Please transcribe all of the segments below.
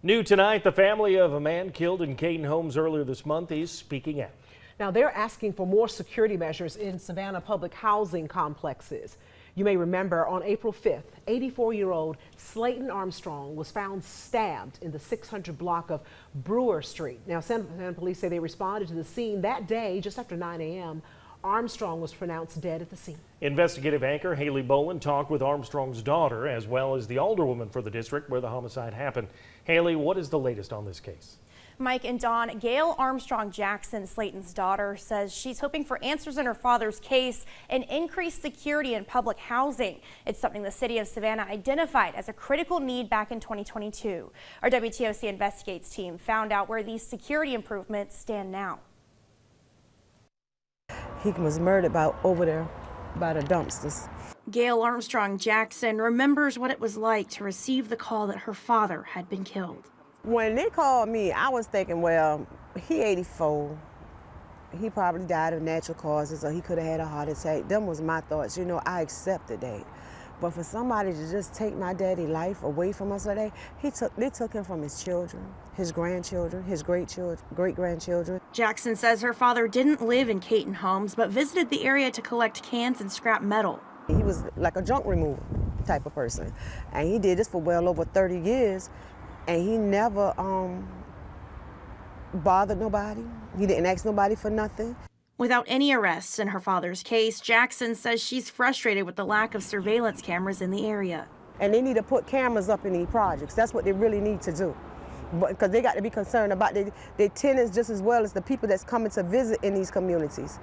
New tonight, the family of a man killed in Caton Homes earlier this month is speaking out. Now they're asking for more security measures in Savannah public housing complexes. You may remember on April 5th, 84-year-old Slayton Armstrong was found stabbed in the 600 block of Brewer Street. Now Savannah police say they responded to the scene that day just after 9 a.m. Armstrong was pronounced dead at the scene. Investigative anchor Haley Boland talked with Armstrong's daughter as well as the alderwoman for the district where the homicide happened. Haley, what is the latest on this case? Mike and Dawn, Gail Armstrong Jackson, Slayton's daughter, says she's hoping for answers in her father's case and increased security in public housing. It's something the city of Savannah identified as a critical need back in 2022. Our WTOC Investigates team found out where these security improvements stand now. He was murdered over there by the dumpsters. Gail Armstrong Jackson remembers what it was like to receive the call that her father had been killed. When they called me, I was thinking, well, he 84. He probably died of natural causes or he could have had a heart attack. Them was my thoughts. You know, I accepted that. But for somebody to just take my daddy's life away from us today, they took him from his children, his grandchildren, his great-grandchildren. Jackson says her father didn't live in Caton Homes, but visited the area to collect cans and scrap metal. He was like a junk remover type of person. And he did this for well over 30 years. And he never bothered nobody. He didn't ask nobody for nothing. Without any arrests in her father's case, Jackson says she's frustrated with the lack of surveillance cameras in the area. And they need to put cameras up in these projects. That's what they really need to do. Because they got to be concerned about their tenants just as well as the people that's coming to visit in these communities.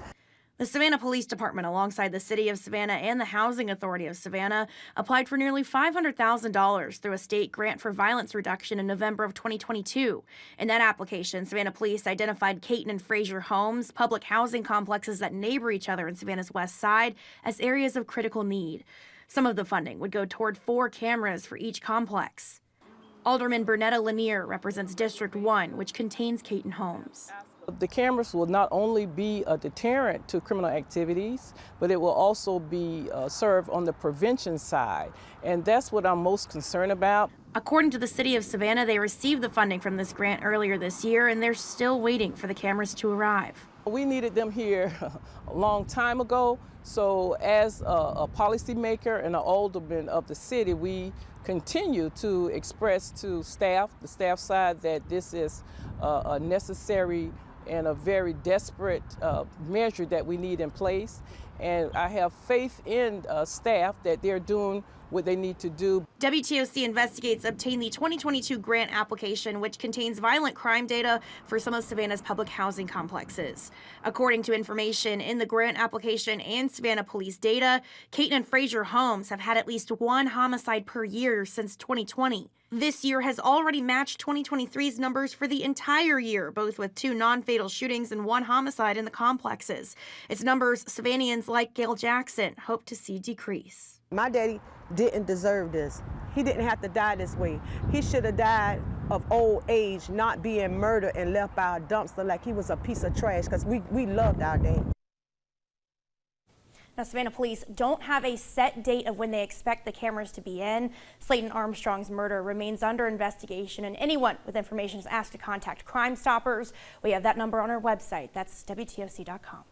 The Savannah Police Department, alongside the City of Savannah and the Housing Authority of Savannah, applied for nearly $500,000 through a state grant for violence reduction in November of 2022. In that application, Savannah Police identified Caton and Frazier Homes, public housing complexes that neighbor each other in Savannah's west side, as areas of critical need. Some of the funding would go toward 4 cameras for each complex. Alderman Bernetta Lanier represents District 1, which contains Caton Homes. The cameras will not only be a deterrent to criminal activities, but it will also be serve on the prevention side. And that's what I'm most concerned about. According to the City of Savannah, they received the funding from this grant earlier this year, and they're still waiting for the cameras to arrive. We needed them here a long time ago. So as a policymaker and an alderman of the city, we continue to express to staff, the staff side, that this is a necessary and a very desperate measure that we need in place. And I have faith in staff that they're doing what they need to do. WTOC Investigates obtained the 2022 grant application, which contains violent crime data for some of Savannah's public housing complexes. According to information in the grant application and Savannah police data, Caton and Frazier Homes have had at least 1 homicide per year since 2020. This year has already matched 2023's numbers for the entire year, both with 2 non-fatal shootings and 1 homicide in the complexes. It's numbers Savannians like Gail Jackson hope to see decrease. My daddy didn't deserve this. He didn't have to die this way. He should have died of old age, not being murdered and left by a dumpster like he was a piece of trash, because we loved our daddy. Now, Savannah police don't have a set date of when they expect the cameras to be in. Slayton Armstrong's murder remains under investigation, and anyone with information is asked to contact Crime Stoppers. We have that number on our website. That's WTOC.com.